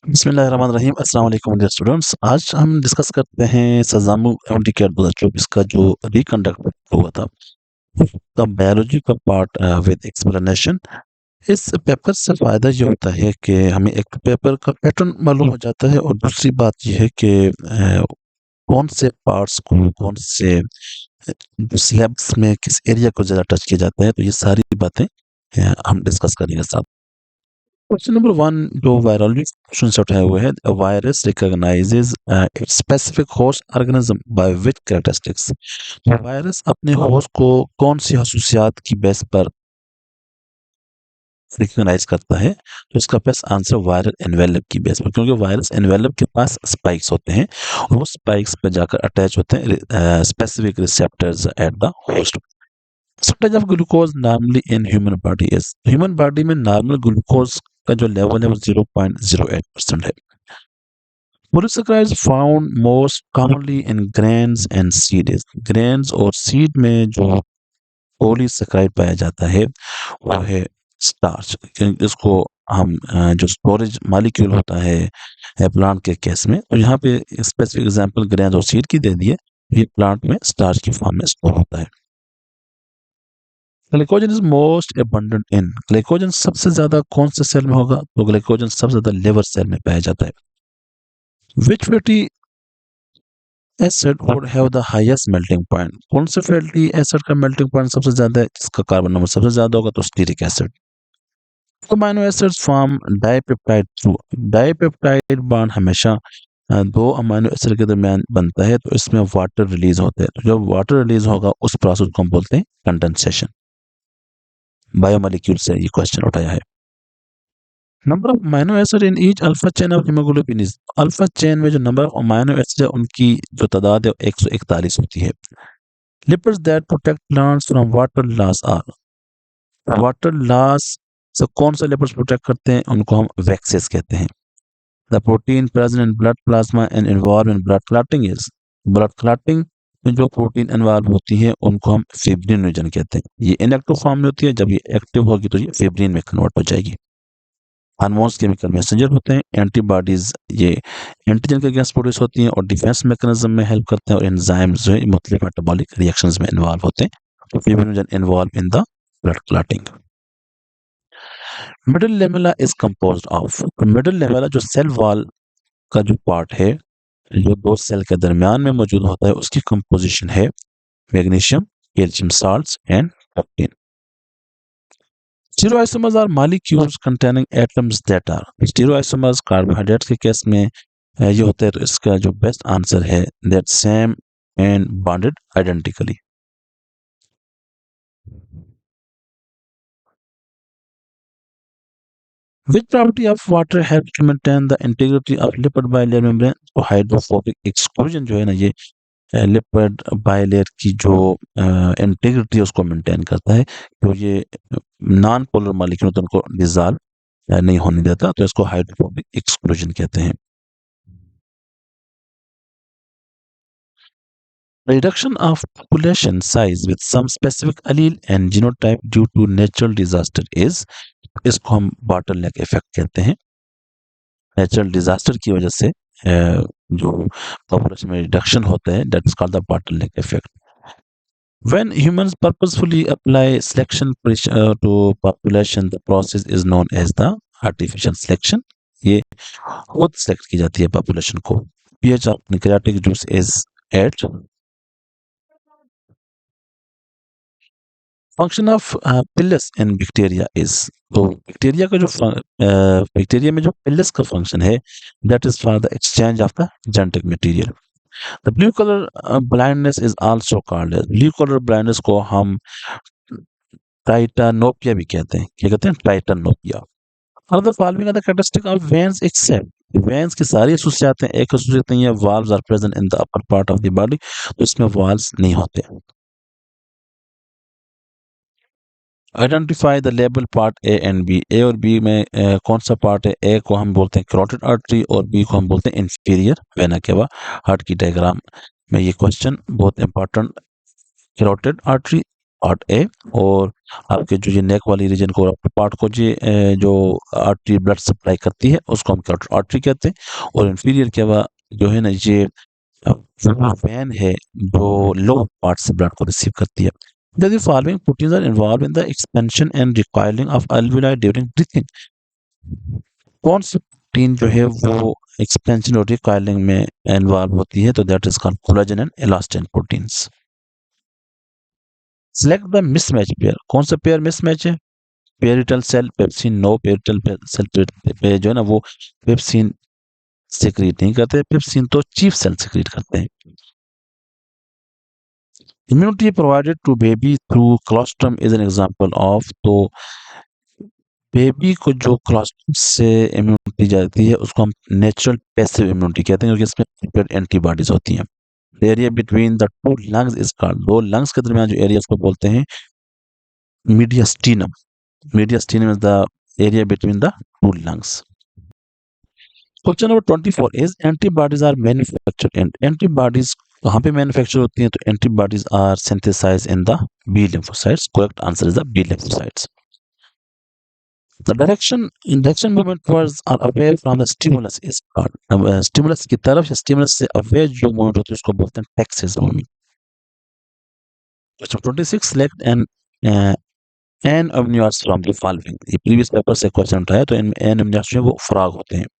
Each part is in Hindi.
बिस्मिल्लाहिर्रहमानिर्रहीम अस्सलाम वालेकुम डियर स्टूडेंट्स। आज हम डिस्कस करते हैं सजामू एमडीकेट 2024 का जो रिकंडक्ट हुआ था का बायोलॉजी का पार्ट विद एक्सप्लेनेशन। इस पेपर से फ़ायदा ये होता है कि हमें एक पेपर का पैटर्न मालूम हो जाता है और दूसरी बात ये है कि कौन से पार्ट्स को कौन से जो सिलेबस में किस एरिया को ज़्यादा टच किया जाता है, तो ये सारी बातें हम डिस्कस करेंगे साथ। क्वेश्चन नंबर 1 जो वायरोलॉजी क्वेश्चन से उठाया हुआ है, virus recognises it's specific host organism by which characteristics. Virus अपने होस्ट को कौन सी खसूसियात की बेस पर रिकॉग्नाइज करता है? तो इसका बेस्ट आंसर वायरल एनवेलप की बेस पर, क्योंकि वायरस एनवेलप के पास स्पाइक्स होते हैं और वो स्पाइक्स पे जाकर अटैच होते हैं specific receptors at the host. Percentage of glucose normally in human body is, human body में नॉर्मल ग्लूकोज का जो लेवल है वो 0.08% है। Polysaccharides found most commonly in grains and seeds, grains और सीड में जो पॉलीसेकेराइड पाया जाता है वो है स्टार्च। इसको हम जो स्टोरेज मॉलिक्यूल होता है प्लांट के केस में, तो यहाँ पे स्पेसिफिक एग्जांपल ग्रेन्स और सीड की दे दी है। ये प्लांट में स्टार्च की फॉर्म में स्टोर होता है। Glycogen is most abundant in, glycogen सबसे ज्यादा कौन से सेल में होगा? तो ग्लाइकोजन सबसे ज्यादा लिवर सेल में पाया जाता है। Which fatty acid would have the highest melting point, कौन से फैटी एसिड का मेल्टिंग पॉइंट सबसे ज्यादा है, जिसका कार्बन नंबर सबसे ज्यादा होगा? तो stearic acid. Amino acids form dipeptide through, dipeptide bond हमेशा दो अमीनो एसिड के दरमियान बनता है, तो इसमें वाटर रिलीज होता है। तो जब वाटर रिलीज होगा उस प्रोसेस को हम बोलते हैं कंडेंसेशन। बायोमोलिक्यूल से ये क्वेश्चन उठाया है। Number of amino acid in each alpha chain of haemoglobin is, alpha chain में जो नंबर ऑफ अमीनो एसिड है उनकी जो तादाद है 141 होती है। Lipids that protect plants from water loss are, water loss से कौन से लिपिड्स प्रोटेक्ट करते हैं? उनको हम वैक्सेस कहते हैं। The protein present in blood plasma and involve in blood clotting is, blood clotting में जो प्रोटीन इन्वॉल्व होती है उनको हम फिब्रिनोजन कहते हैं। ये इनएक्टिव फॉर्म में होती है, जब ये एक्टिव होगी तो ये फिब्रिन में कन्वर्ट हो जाएगी। हार्मोन्स केमिकल मैसेंजर होते हैं। एंटीबॉडीज ये एंटीजन के अगेंस्ट प्रोड्यूस होती हैं और डिफेंस मैकेनिज्म में हेल्प करते हैं। और एंजाइम्स जो है मुख्तलिफ मेटाबॉलिक रिएक्शंस में इन्वॉल्व होते हैं। तो fibrinogen involve in the blood clotting. Middle lamella is composed of, middle lamella जो सेल वॉल का जो पार्ट है जो दो सेल के दरमियान में मौजूद होता है, उसकी कंपोजिशन है magnesium, calcium salts and pectin. Stereoisomers are molecules containing atoms that are, stereoisomers carbohydrates के केस में ये होता है। तो इसका जो बेस्ट आंसर है that same and bonded identically. Which property of water helps to maintain the integrity of lipid bilayer membrane? तो हाइड्रोफोबिक एक्सक्लूजन जो है ना, ये लिपिड बाइलेयर की जो इंटीग्रिटी है उसको मेंटेन करता है। तो ये नॉन पोलर मॉलिक्यूल तो उनको डिसॉल्व नहीं होने देता, तो इसको हाइड्रोफोबिक एक्सक्लूजन कहते हैं। Reduction of population size with some specific allele and genotype due to natural disaster is, इसको हम बॉटलनेक इफेक्ट कहते हैं। नेचुरल डिजास्टर की वजह से जो पॉपुलेशन में रिडक्शन होता है, that is called the bottleneck effect. When humans purposefully apply selection pressure to population, the process is known as the artificial selection. ये खुद सेलेक्ट की जाती है पॉपुलेशन को। pH of pancreatic juice is at, function of pilus in bacteria is, तो बैक्टीरिया का जो बैक्टीरिया में जो पिलस का फंक्शन है that is for the exchange of the genetic material. The blue colour blindness is also called, blue colour blindness को हम टाइटानोपिया भी कहते हैं। क्या कहते हैं? Tritanopia. Are the following are the characteristic of veins except, veins की सारी खसूसियात हैं, एक खसूसियत नहीं है, valves are present in the upper part of the body, तो इसमें वाल्व्स नहीं होते। Identify the label part A and B, A और बी में कौन सा पार्ट है? ए को हम बोलते हैं कैरोटिड आर्टरी और बी को हम बोलते हैं इंफीरियर वेना केवा। हार्ट की डायग्राम में ये क्वेश्चन बहुत important. Carotid artery part A, और आपके जो ये नेक वाली रीजन को पार्ट को जो आर्टरी ब्लड सप्लाई करती है उसको हम कैरोटिड आर्टरी कहते हैं, और इंफीरियर के बाद जो है ना ये वैन है जो लो पार्ट से ब्लड को रिसीव करती है. The following proteins are involved in the expansion and recoiling of alveoli during breathing. कौन सी प्रोटीन जो है वो एक्सपेंशन और रिकॉइलिंग में इन्वॉल्व होती है? तो that is called collagen and elastin proteins. Select the mismatch pair. कौन सा पेयर मिसमैच है? Parietal cell pepsin no. Parietal cell पे जो है ना वो पेप्सिन सिक्रीट नहीं करते. पेप्सिन तो चीफ सेल सिक्रीट करते हैं. Immunity provided to baby through colostrum is an example of. तो बेबी को जो क्लोस्ट्रम से इम्यूनिटी जाती है उसको हम नेचुरल पैसिव इम्यूनिटी कहते हैं, क्योंकि इसमें एंटीबॉडीज होती हैं. The area between the two lungs is called. दो लंग्स के दरमियान जो एरिया उसको बोलते हैं mediastinum. Mediastinum is the area between the two lungs. Question number 24 is antibodies are manufactured and. Antibodies कहाँ पे मैन्युफैक्चर होती हैं? तो antibodies are synthesized in the B lymphocytes. Correct answer is the B lymphocytes. The direction movement towards or away from the stimulus is called. Stimulus की तरफ या stimulus से away जो movement होती है उसको बोलते हैं Texas movement. Question 26 select an amnios from the following. ये previous paper से question उठाया, तो इनमें an amnios जो है वो frog होते हैं.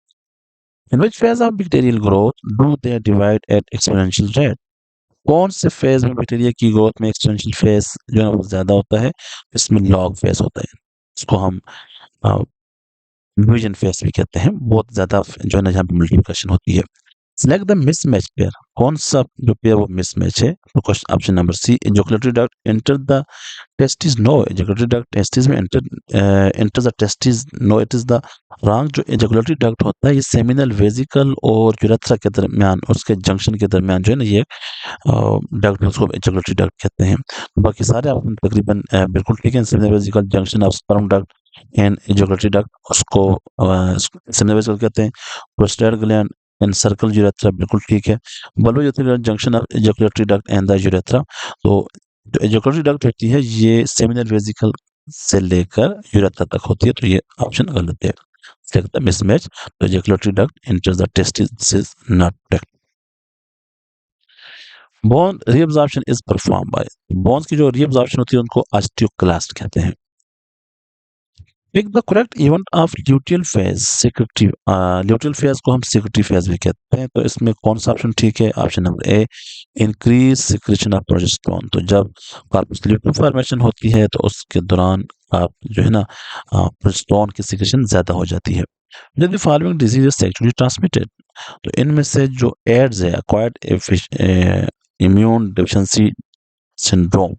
In which phase of bacterial growth do they divide at exponential rate? कौन से phase में बैक्टीरिया की ग्रोथ में exponential phase जो है वो ज्यादा होता है? इसमें log phase होता है. इसको हम डिवीजन फेस भी कहते हैं. बहुत ज्यादा जो है ना यहाँ पे मल्टीप्लिकेशन होती है. Select the mismatch pair. कौन सा जो पेयर वो मिसमैच है? तो question option number C ejaculatory duct enter the testis. No. Ejaculatory duct testis में enter the testis. No, it is the wrong. जो एजाकुलेटरी डक्ट होता है ये सेमिनल वेजिकल और यूरेथ्रा के दरमियान, उसके जंक्शन के दरमियान जो है ना ये डक्ट, उसको एजाकुलेटरी डक्ट कहते हैं. बाकी सारे आप तकरीबन बिल्कुल ठीक है. Seminal vesicle junction of sperm duct and ejaculatory duct उसको सेमिनल वेजिकल कहते हैं. Prostate gland and circle urethra बिल्कुल ठीक है. Bulbo junction of ejaculatory duct and the urethra. तो जो एजाकुलेटरी डक्ट होती है ये सेमिनल वेजिकल से लेकर यूरेथ्रा तक होती है. तो ये ऑप्शन गलत है. select the mismatch. The ejaculatory duct enters the testis is not protected. Bone reabsorption is performed by bones की जो reabsorption होती है उनको osteoclast कहते हैं. Pick the correct event of luteal phase. secretory luteal phase को हम secretory phase भी कहते हैं. तो इसमें कौन सा ऑप्शन ठीक है? Option number A increase secretion of progesterone. तो जब कार्पस ल्यूटियम फॉर्मेशन होती है तो उसके दौरान आप जो है ना प्रोजेस्टेरोन की सिक्रेशन ज्यादा हो जाती है. यदि फॉलोइंग डिजीज सेक्सुअली ट्रांसमिटेड, तो इनमें से जो एड्स है एक्वायर्ड इम्यून डिफिशिएंसी सिंड्रोम,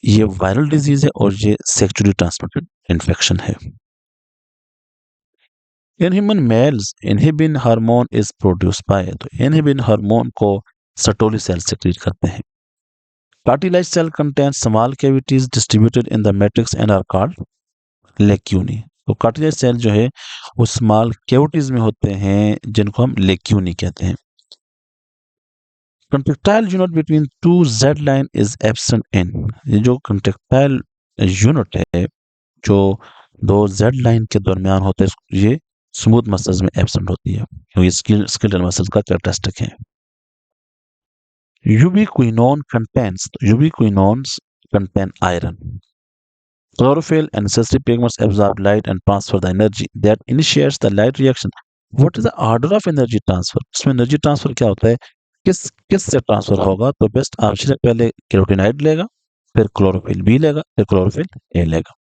ये वायरल डिजीज है और ये सेक्सुअली ट्रांसमिटेड इन्फेक्शन है. In human males inhibin hormone is produce by. तो इनहिबिन हार्मोन को सर्टोली सेल सेक्रेट करते हैं. Cartilage cell contains small cavities distributed in the matrix and are called lacunae. तो कार्टिलेज सेल जो है वो स्मॉल कैविटीज में होते हैं जिनको हम लेक्यूनी कहते हैं. Contractile unit between two Z line is absent in. ये जो कंट्रेक्टाइल यूनिट है जो दो जेड लाइन के दरमियान होते हैं ये स्मूथ मसल्स में एब्सेंट होती है क्योंकि स्केलेटल मसल्स का कैरेक्टरिस्टिक है. Ubiquinone contains. Ubiquinones contain iron. Chlorophyll and necessary pigments absorb light and transfer the energy that initiates the light reaction. What is the order of energy transfer? इसमें एनर्जी ट्रांसफर क्या होता है? किस से ट्रांसफर होगा? तो बेस्ट ऑप्शन है पहले कैरोटिनाइड लेगा, फिर क्लोरोफिल बी लेगा, फिर क्लोरोफिल ए लेगा.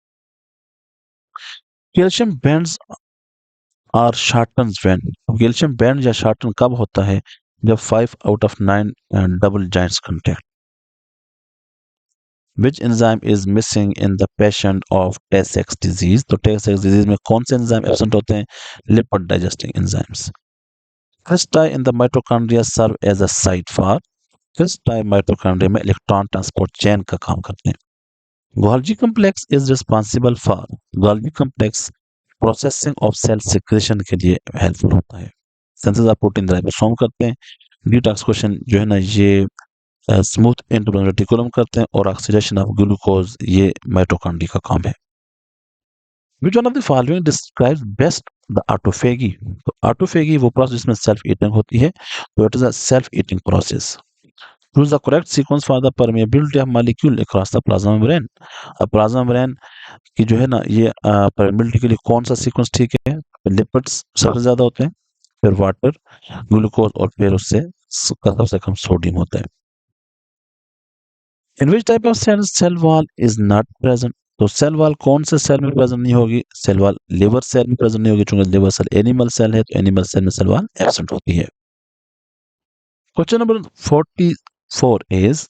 Calcium bands are shortens when. Calcium band या शॉर्टन कब होता है? जब 5 out of 9 double joints contact. Which enzyme is missing in the patient of Tay-Sachs disease? तो Tay-Sachs disease में कौन से एंजाइम एब्सेंट होते हैं? Lipid digesting enzymes. Cristae in the mitochondria serve as a site for. Cristae mitochondria में इलेक्ट्रॉन ट्रांसपोर्ट चेन का काम करते हैं. Golgi complex is responsible for. Golgi complex processing of cell secretion के लिए हेल्पफुल होता है. सेंसेस ऑफ प्रोटीन राइबोसोम करते हैं. डिटॉक्सिफिकेशन जो है ना ये स्मूथ एंडोप्लाज्मिक रेटिकुलम करते हैं और ऑक्सीडेशन ऑफ ग्लूकोज ये माइटोकॉन्ड्रिया का काम है। विच one of the following describes best the autophagy? तो ऑटोफेगी वो प्रोसेस जिसमें सेल्फ ईटिंग होती है, तो it is a self eating process. Choose the correct sequence for the permeability of molecule across the plasma membrane. अब प्लाज्मा मेम्ब्रेन की जो है ना ये परमेबिलिटी के लिए कौन सा सीक्वेंस ठीक है? लिपिड्स सबसे ज्यादा होते हैं, फिर वाटर, ग्लूकोज और फिर उससे सबसे कम सोडियम होता है। In which type of cell wall is not present? तो सेल वॉल कौन से सेल में प्रेजेंट नहीं होगी? सेल वॉल लिवर सेल में प्रेजेंट नहीं होगी, चूंकि लिवर सेल एनिमल सेल है, तो एनिमल सेल में सेल वॉल एब्सेंट होती है। Question number 44 is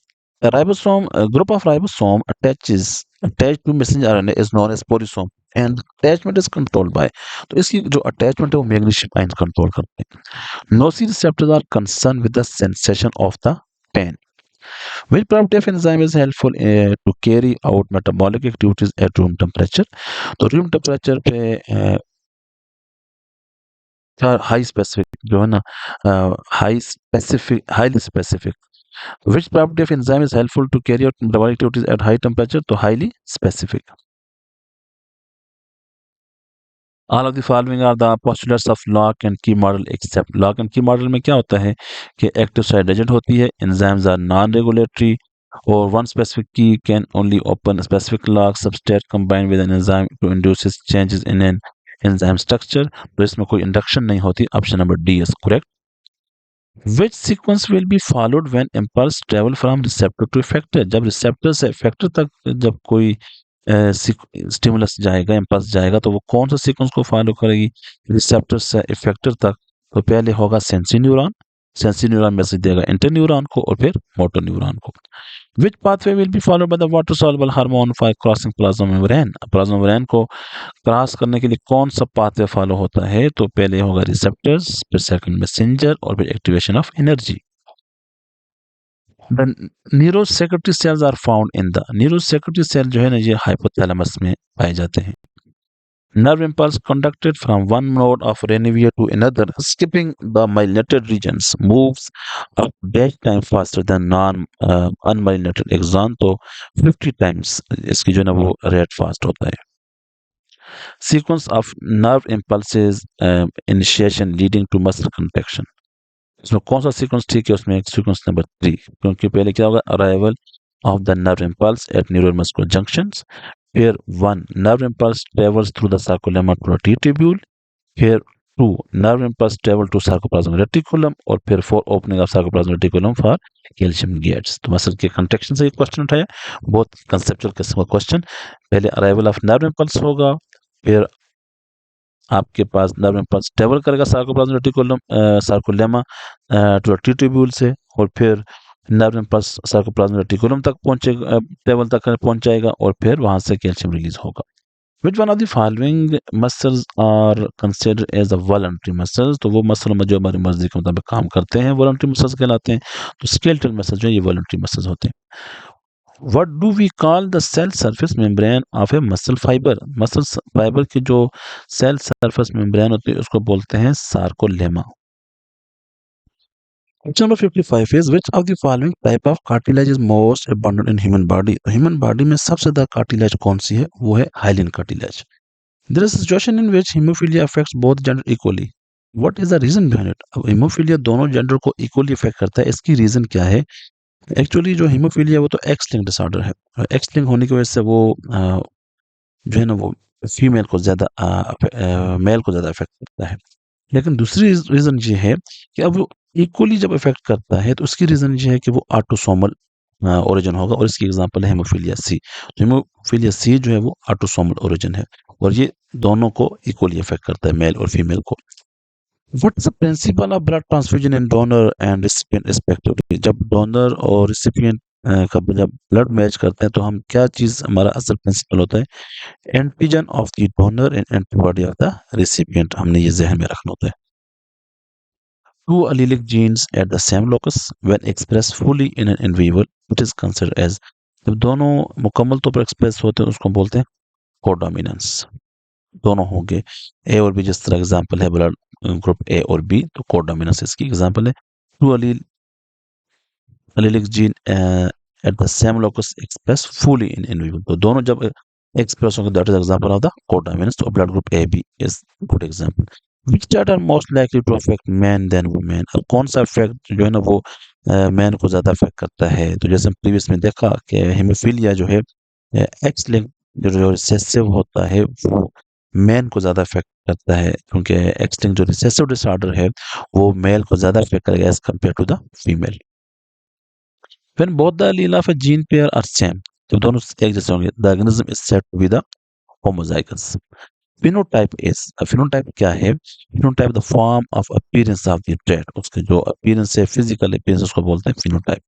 a ribosome, a group of ribosome attached to messenger RNA is known as polysome and attachment is controlled by, तो इसकी जो attachment है वो मैग्नीशियम आयन कंट्रोल करते हैं। Nociceptors are concerned with the sensation of the pain. Which property of enzyme is helpful to carry out metabolic activities at room temperature? तो room temperature पे हाई स्पेसिफिक जो है ना, highly specific. Which property of enzyme is helpful to carry out metabolic activities at high temperature? तो highly specific. All of the following are the postulates of lock and key model except lock and key model में क्या होता है कि एक्टिव साइड एजेंट होती है, enzymes are non-regulatory और one specific key can only open a specific lock substrate combined with an enzyme to induces changes in an enzyme structure, तो इसमें कोई इंडक्शन नहीं होती। Option number D is correct. Which sequence will be followed when impulse travel from receptor to effector? जब रिसेप्टर से इफेक्टर तक जब कोई स्टिमुलस जाएगा, इम्पल्स जाएगा, तो वो कौन सा सीक्वेंस को फॉलो करेगी? रिसेप्टर से इफेक्टर तक तो पहले होगा सेंसरी न्यूरॉन मैसेज देगा इंटर न्यूरॉन को और फिर मोटर न्यूरॉन को। Which pathway will be followed by the water soluble hormone for crossing plasma membrane? Plasma membrane को क्रॉस करने के लिए कौन सा पाथवे फॉलो होता है? तो पहले होगा रिसेप्टर्स, फिर सेकंड मैसेंजर और फिर activation of energy. The neurosecretory cells are found in the, neurosecretory cell जो है ना ये हाइपोथैलेमस में पाए जाते हैं। Nerve impulse conducted from one node of Ranvier to another, skipping the myelinated regions, moves a dash time faster than unmyelinated axon, तो 50 times इसकी जो है ना वो रेट फास्ट होता है। Sequence of nerve impulses initiation leading to muscle contraction, इसमें कौन सा सीक्वेंस ठीक है? उसमें सीक्वेंस नंबर 3, क्योंकि पहले क्या होगा? Arrival of the nerve impulse at neuromuscular junctions, फिर 1 nerve impulse travels through the sarcolemma to the T tubule, फिर 2 nerve impulse travel to sarcoplasmic reticulum और फिर 4 opening of sarcoplasmic reticulum for calcium gates. तो मसल के कंट्रैक्शन से ये क्वेश्चन उठाया, बहुत कंसेप्चुअल किस्म का क्वेश्चन। पहले अराइवल ऑफ नर्व इम्पल्स होगा, फिर आपके पास नर्व इम्पल्स ट्रेवल करेगा sarcoplasmic reticulum sarcolemma to T tubule से, और फिर नर्व इम्पल्स सार्कोप्लाज्मिक रेटिकुलम तक पहुंचेगा, ट्रेवल तक पहुंच जाएगा और फिर वहां से कैल्शियम रिलीज होगा। Which one of the following muscles are considered as a voluntary muscles? तो वो मसल में जो हमारी मर्जी के मुताबिक काम करते हैं वॉलंटरी मसल्स कहलाते हैं। तो स्केलेटल मसल जो है ये वॉलंटरी मसल्स होते हैं। What do we call the cell surface membrane of a muscle fiber? Muscle fibre की जो सेल सरफेस मेम्ब्रेन होती है उसको बोलते हैं sarcolemma. Question number 55 is which of the following type of cartilage is most abundant in human body? तो human body में सबसे ज्यादा cartilage कौन सी है? वो है hyaline cartilage. There is a situation in which hemophilia affects both gender equally. What is the reason behind it? अब हेमोफीलिया दोनों जेंडर को इक्वली इफेक्ट करता है, इसकी रीजन क्या है? एक्चुअली जो हीमोफीलिया वो तो एक्स लिंक डिसऑर्डर है। एक्स लिंक होने की वजह से वो जो है ना वो फीमेल को मेल को ज़्यादा इफ़ेक्ट करता है। लेकिन दूसरी रीज़न ये है कि अब वो इक्वली जब इफ़ेक्ट करता है तो उसकी रीज़न ये है कि वो ऑटोसोमल ओरिजिन होगा और इसकी एग्ज़ाम्पल है हीमोफीलिया सी। तो हीमोफीलिया सी जो है वो ऑटोसोमल ओरिजिन है और ये दोनों को इक्वली इफ़ेक्ट करता है, मेल और फीमेल को। What is the principle of blood transfusion in donor and recipient respectively? जब डोनर और रिसिपिएंट का जब ब्लड मैच करते हैं तो हम क्या चीज हमारा असल प्रिंसिपल होता है? Antigen of the donor and antibody of the recipient, हमने ये जहन में रखना होता है। Two allelic genes at the same locus when expressed fully in an individual it is considered as, जब दोनों मुकम्मल तौर पर एक्सप्रेस होते हैं उसको बोलते हैं कोडोमिनेंस। दोनों होंगे ए और बी, जिस तरह एग्जांपल है ब्लड ग्रुप ए और बी, तो कोडोमिनेंस इसकी एग्जांपल है। Two allele allelic gene at the same locus express fully in individual. तो दोनों जब एक्सप्रेस होंगे, that is example of the codominance. तो blood group A B is good example. Which that are most likely to affect man than women. अब कौन सा इफेक्ट जो है ना वो मैन को ज्यादा अफेक्ट करता है? तो जैसे प्रीवियस में देखा कि हेमोफीलिया जो है, एक्स लिंक जो रिसेसिव होता है वो मेल को ज़्यादा इफ़ेक्ट करता है, क्योंकि एक्स लिंक्ड जो रिसेसिव डिसऑर्डर है वो मेल को ज़्यादा इफ़ेक्ट करेगा as compare to the female. When both the allele of a gene pair are same, तो दोनों एक जैसे होंगे, the organism is said to be the homozygous. Phenotype is, phenotype क्या है? Phenotype the form of appearance of the trait, उसके जो अपीयरेंस है, फिजिकल अपीयरेंस, उसको बोलते हैं phenotype.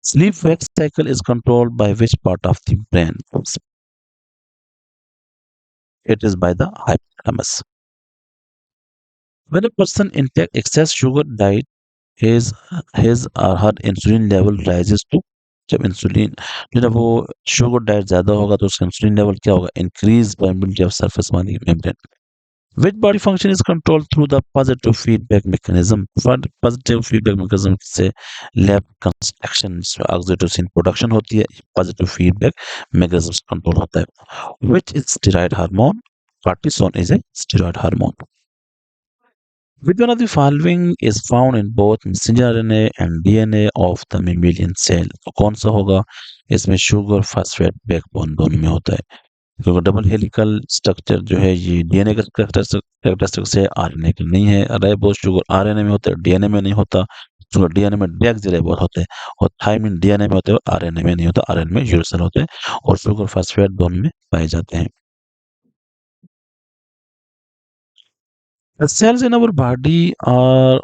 Sleep wake cycle is controlled by which part of the brain? It is by the hypothalamus. When a person intakes excess sugar diet, his or her insulin level rises to, जब इंसुलिन जो है वो शुगर डाइट ज्यादा होगा तो उसका इंसुलिन लेवल क्या होगा? Increase permeability of surface membrane. Which body function is controlled through the positive feedback mechanism? For positive feedback mechanism से lab construction oxytocin production होती है, positive feedback mechanism control होता है। Which is steroid hormone? Cortisone is a steroid hormone. Which one of the following is found in both messenger RNA and DNA of the mammalian cell? तो कौन सा होगा? इसमें शुगर फास्फेट बैकबोन दोनों में होता है, क्योंकि डबल हेलिकल स्ट्रक्चर जो है ये डीएनए का कैरेक्टरिस्टिक से आरएनए का नहीं है। राइबोज शुगर आरएनए में होता है, डीएनए में नहीं होता। शुगर डीएनए में डेक्सराइबोज होते हैं और थायमिन डीएनए में होते हैं, आरएनए में नहीं होता, आरएनए में यूरेसिल होते हैं और शुगर फास्फेट दोनों में पाए जाते हैं। The cells in our body are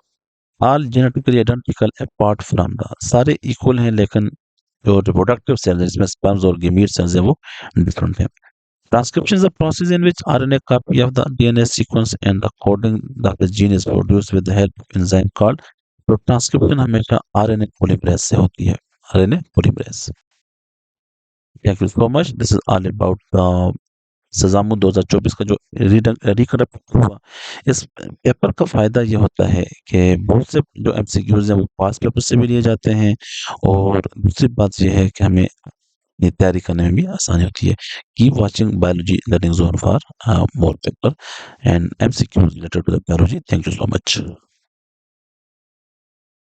all genetically identical apart from the, सारे इक्वल हैं लेकिन जो रिप्रोडक्टिव सेल्स जिसमें स्पर्म्स और गमीट सेल्स है वो डिफरेंट है। Transcription is a process in which RNA copy of the DNA sequence and the coding of the gene is produced with the help of enzyme called, तो ट्रांसक्रिप्शन हमेशा आरएनए पॉलीमरेज से होती है, RNA polymerase. Thank you so much. This is all about सजामु 2024 का जो रिकंडक्ट हुआ। इस पेपर का फायदा ये होता है कि बहुत से जो एमसीक्यूज हैं वो पास पेपर से भी लिए जाते हैं और दूसरी बात ये है कि हमें ये तैयारी करने में भी आसानी होती है। Keep watching biology learning zone for more paper and MCQs related to the biology. Thank you so much.